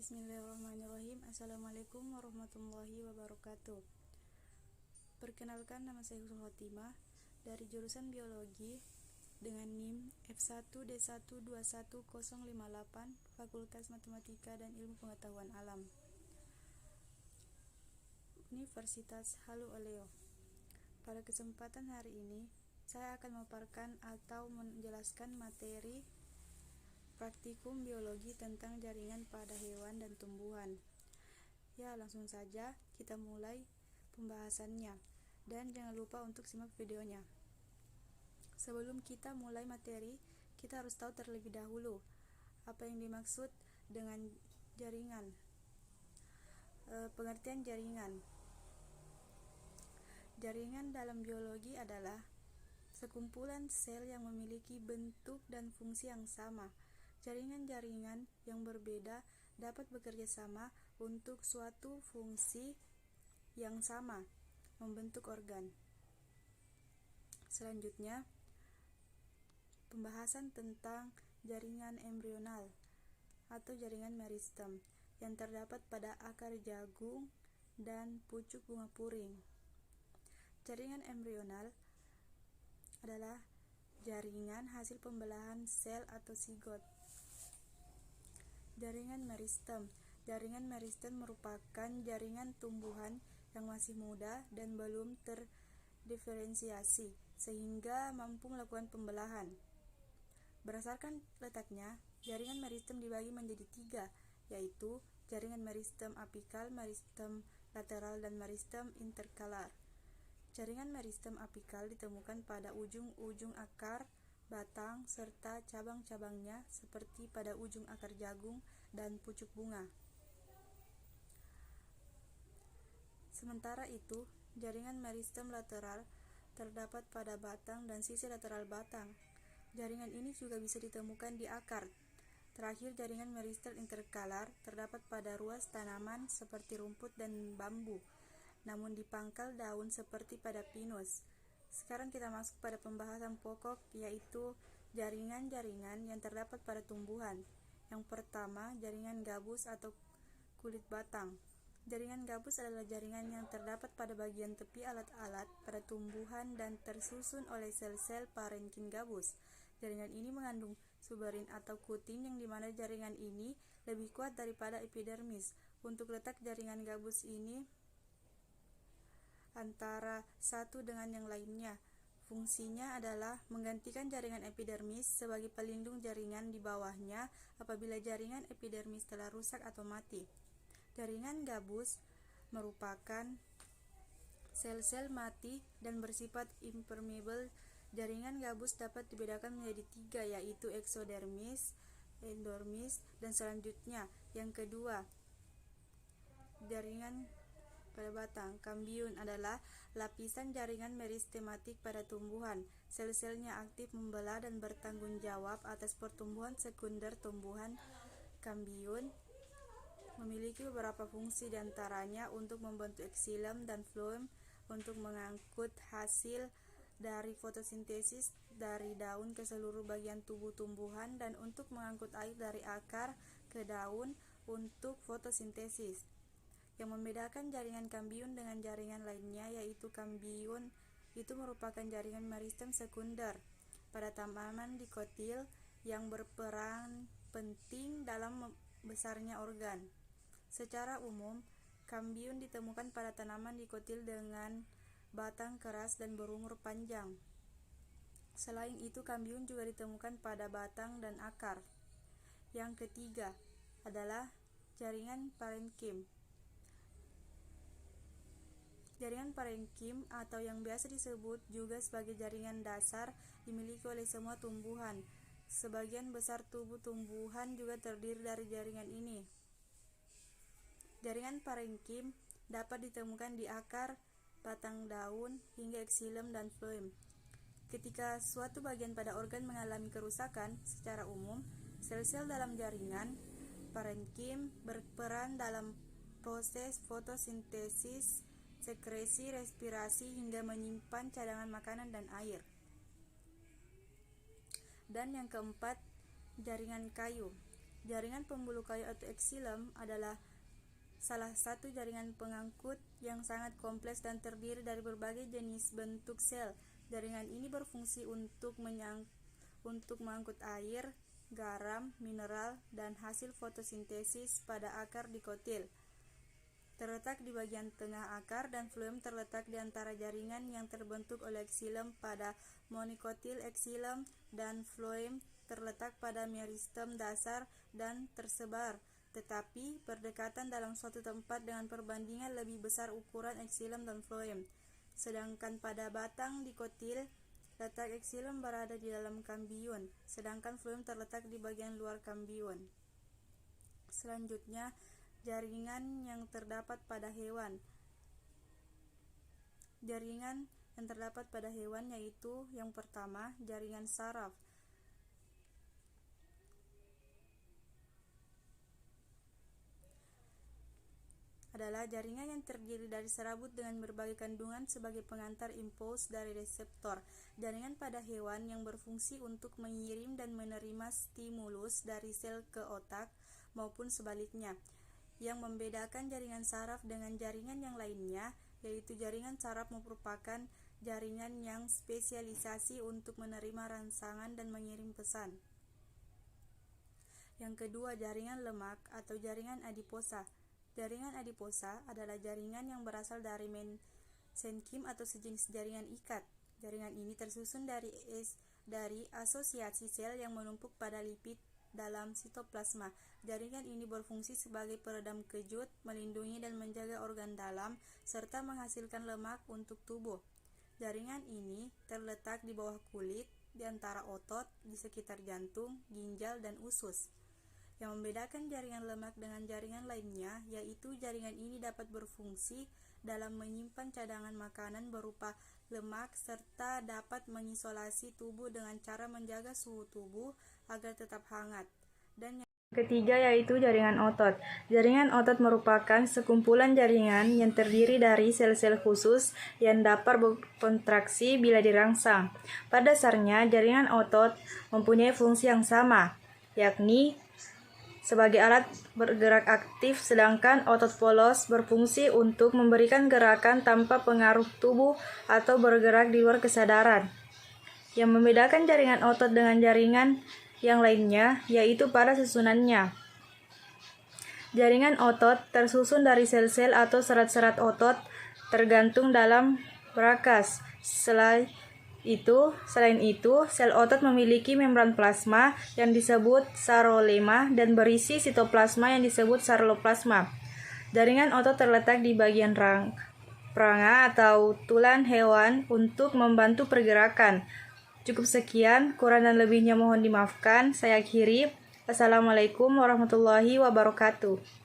Bismillahirrahmanirrahim. Assalamualaikum warahmatullahi wabarakatuh. Perkenalkan, nama saya Husnul Khotimah dari jurusan Biologi dengan NIM F1D121058 Fakultas Matematika dan Ilmu Pengetahuan Alam, Universitas Halu Oleo. Pada kesempatan hari ini, saya akan memaparkan atau menjelaskan materi praktikum biologi tentang jaringan pada hewan dan tumbuhan. Ya, langsung saja kita mulai pembahasannya. Dan jangan lupa untuk simak videonya. Sebelum kita mulai materi, kita harus tahu terlebih dahulu apa yang dimaksud dengan jaringan. Pengertian jaringan. Jaringan dalam biologi adalah sekumpulan sel yang memiliki bentuk dan fungsi yang sama. Jaringan-jaringan yang berbeda dapat bekerja sama untuk suatu fungsi yang sama, membentuk organ. Selanjutnya, pembahasan tentang jaringan embrional atau jaringan meristem yang terdapat pada akar jagung dan pucuk bunga puring. Jaringan embrional adalah jaringan hasil pembelahan sel atau zigot. Jaringan meristem. Jaringan meristem merupakan jaringan tumbuhan yang masih muda dan belum terdiferensiasi sehingga mampu melakukan pembelahan. Berdasarkan letaknya, jaringan meristem dibagi menjadi 3, yaitu jaringan meristem apikal, meristem lateral, dan meristem interkalar. Jaringan meristem apikal ditemukan pada ujung-ujung akar, batang, serta cabang-cabangnya seperti pada ujung akar jagung dan pucuk bunga. Sementara itu, jaringan meristem lateral terdapat pada batang dan sisi lateral batang. Jaringan ini juga bisa ditemukan di akar. Terakhir, jaringan meristem interkalar terdapat pada ruas tanaman seperti rumput dan bambu, namun di pangkal daun seperti pada pinus. Sekarang kita masuk pada pembahasan pokok, yaitu jaringan-jaringan yang terdapat pada tumbuhan. Yang pertama, jaringan gabus atau kulit batang. Jaringan gabus adalah jaringan yang terdapat pada bagian tepi alat-alat pada tumbuhan dan tersusun oleh sel-sel parenkim gabus. Jaringan ini mengandung suberin atau kutin, yang dimana jaringan ini lebih kuat daripada epidermis. Untuk letak jaringan gabus ini antara satu dengan yang lainnya. Fungsinya adalah menggantikan jaringan epidermis sebagai pelindung jaringan di bawahnya apabila jaringan epidermis telah rusak atau mati. Jaringan gabus merupakan sel-sel mati dan bersifat impermeable. Jaringan gabus dapat dibedakan menjadi 3, yaitu eksodermis, endodermis, dan selanjutnya. Yang kedua, jaringan pada batang. Kambium adalah lapisan jaringan meristematik pada tumbuhan. Sel-selnya aktif membelah dan bertanggung jawab atas pertumbuhan sekunder tumbuhan. Kambium memiliki beberapa fungsi, diantaranya untuk membentuk xilem dan floem, untuk mengangkut hasil dari fotosintesis dari daun ke seluruh bagian tubuh tumbuhan, dan untuk mengangkut air dari akar ke daun untuk fotosintesis. Yang membedakan jaringan kambium dengan jaringan lainnya, yaitu kambium itu merupakan jaringan meristem sekunder pada tanaman dikotil yang berperan penting dalam besarnya organ. Secara umum, kambium ditemukan pada tanaman dikotil dengan batang keras dan berumur panjang. Selain itu, kambium juga ditemukan pada batang dan akar. Yang ketiga adalah jaringan parenkim. Jaringan parenkim atau yang biasa disebut juga sebagai jaringan dasar dimiliki oleh semua tumbuhan. Sebagian besar tubuh tumbuhan juga terdiri dari jaringan ini. Jaringan parenkim dapat ditemukan di akar, batang daun, hingga xilem dan floem. Ketika suatu bagian pada organ mengalami kerusakan, secara umum, sel-sel dalam jaringan parenkim berperan dalam proses fotosintesis, sekresi, respirasi, hingga menyimpan cadangan makanan dan air. Dan yang keempat, jaringan kayu. Jaringan pembuluh kayu atau eksilem adalah salah satu jaringan pengangkut yang sangat kompleks dan terdiri dari berbagai jenis bentuk sel. Jaringan ini berfungsi untuk mengangkut air, garam, mineral, dan hasil fotosintesis pada akar dikotil. Terletak di bagian tengah akar dan floem terletak di antara jaringan yang terbentuk oleh eksilem pada monikotil. Eksilem dan floem terletak pada meristem dasar dan tersebar, tetapi berdekatan dalam suatu tempat dengan perbandingan lebih besar ukuran eksilem dan floem. Sedangkan pada batang dikotil, letak eksilem berada di dalam kambium, sedangkan floem terletak di bagian luar kambium. Selanjutnya, jaringan yang terdapat pada hewan. Jaringan yang terdapat pada hewan yaitu yang pertama, jaringan saraf. Adalah jaringan yang terdiri dari serabut dengan berbagai kandungan sebagai pengantar impuls dari reseptor. Jaringan pada hewan yang berfungsi untuk mengirim dan menerima stimulus dari sel ke otak maupun sebaliknya. Yang membedakan jaringan saraf dengan jaringan yang lainnya, yaitu jaringan saraf merupakan jaringan yang spesialisasi untuk menerima rangsangan dan mengirim pesan. Yang kedua, jaringan lemak atau jaringan adiposa. Jaringan adiposa adalah jaringan yang berasal dari mesenkim atau sejenis jaringan ikat. Jaringan ini tersusun dari asosiasi sel yang menumpuk pada lipid dalam sitoplasma. Jaringan ini berfungsi sebagai peredam kejut, melindungi dan menjaga organ dalam, serta menghasilkan lemak untuk tubuh. Jaringan ini terletak di bawah kulit, di antara otot, di sekitar jantung, ginjal, dan usus. Yang membedakan jaringan lemak dengan jaringan lainnya, yaitu jaringan ini dapat berfungsi dalam menyimpan cadangan makanan berupa lemak serta dapat mengisolasi tubuh dengan cara menjaga suhu tubuh agar tetap hangat. Dan yang ketiga yaitu jaringan otot. Jaringan otot merupakan sekumpulan jaringan yang terdiri dari sel-sel khusus yang dapat berkontraksi bila dirangsang. Pada dasarnya, jaringan otot mempunyai fungsi yang sama, yakni sebagai alat bergerak aktif, sedangkan otot polos berfungsi untuk memberikan gerakan tanpa pengaruh tubuh atau bergerak di luar kesadaran. Yang membedakan jaringan otot dengan jaringan yang lainnya yaitu pada susunannya. Jaringan otot tersusun dari sel-sel atau serat-serat otot tergantung dalam berakas. Selain itu, sel otot memiliki membran plasma yang disebut sarolema dan berisi sitoplasma yang disebut sarloplasma. Jaringan otot terletak di bagian peranga atau tulang hewan untuk membantu pergerakan. Cukup sekian, kurang dan lebihnya mohon dimaafkan. Saya akhiri. Assalamualaikum warahmatullahi wabarakatuh.